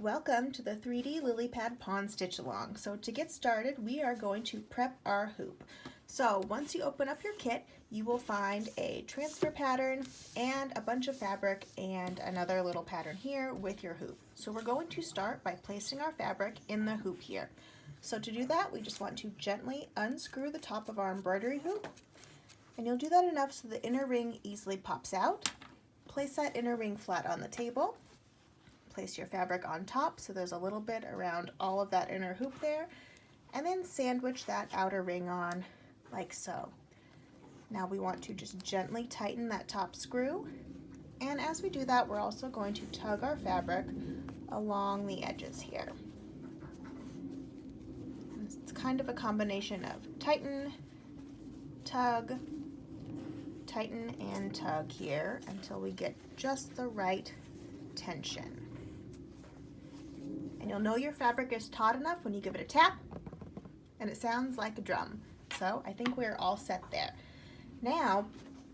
Welcome to the 3D lily pad pond stitch along. So to get started, we are going to prep our hoop. So once you open up your kit, you will find a transfer pattern and a bunch of fabric and another little pattern here with your hoop. So we're going to start by placing our fabric in the hoop here. So to do that, we just want to gently unscrew the top of our embroidery hoop, and you'll do that enough so the inner ring easily pops out. Place that inner ring flat on the table. Place your fabric on top so there's a little bit around all of that inner hoop there, and then sandwich that outer ring on like so. Now we want to just gently tighten that top screw, and as we do that, we're also going to tug our fabric along the edges here. It's kind of a combination of tighten, tug, tighten, and tug here until we get just the right tension. And you'll know your fabric is taut enough when you give it a tap and it sounds like a drum. So I think we're all set there. Now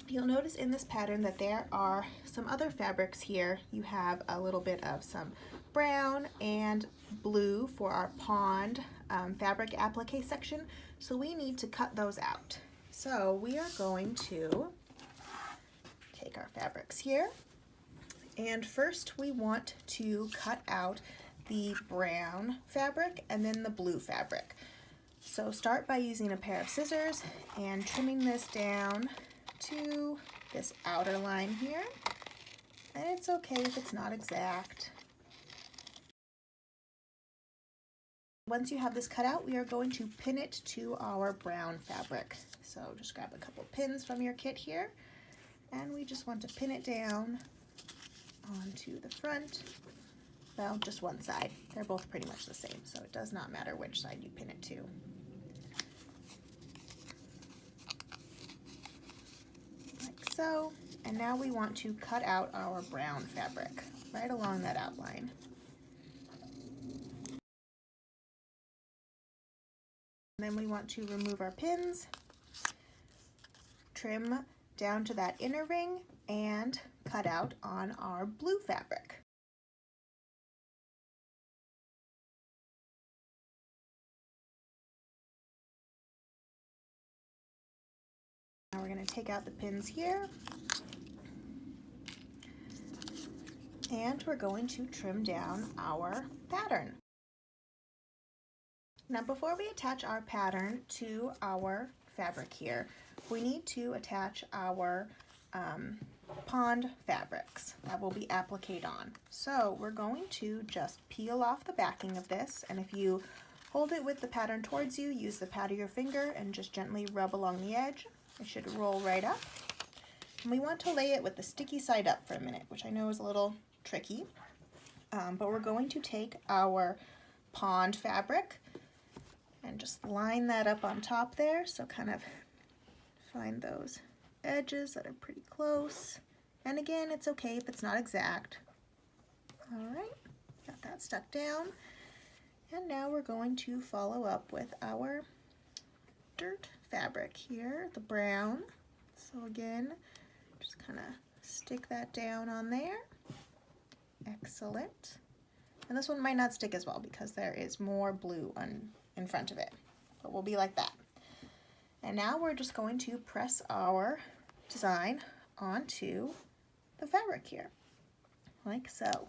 you'll notice in this pattern that there are some other fabrics here. You have a little bit of some brown and blue for our pond fabric applique section. So we need to cut those out. So we are going to take our fabrics here, and first we want to cut out the brown fabric and then the blue fabric. So start by using a pair of scissors and trimming this down to this outer line here. And it's okay if it's not exact. Once you have this cut out, we are going to pin it to our brown fabric. So just grab a couple pins from your kit here, and we just want to pin it down onto the front. Well, just one side. They're both pretty much the same, so it does not matter which side you pin it to. Like so. And now we want to cut out our brown fabric right along that outline. And then we want to remove our pins, trim down to that inner ring, and cut out on our blue fabric. Now we're going to take out the pins here, and we're going to trim down our pattern. Now before we attach our pattern to our fabric here, we need to attach our pond fabrics that will be appliqued on. So we're going to just peel off the backing of this, and if you hold it with the pattern towards you, use the pad of your finger and just gently rub along the edge. It should roll right up. And we want to lay it with the sticky side up for a minute, which I know is a little tricky, but we're going to take our pond fabric and just line that up on top there. So kind of find those edges that are pretty close. And again, it's okay if it's not exact. All right, got that stuck down. And now we're going to follow up with our dirt fabric here, the brown. So again, just kind of stick that down on there. Excellent. And this one might not stick as well because there is more blue in front of it, but we'll be like that. And now we're just going to press our design onto the fabric here, like so.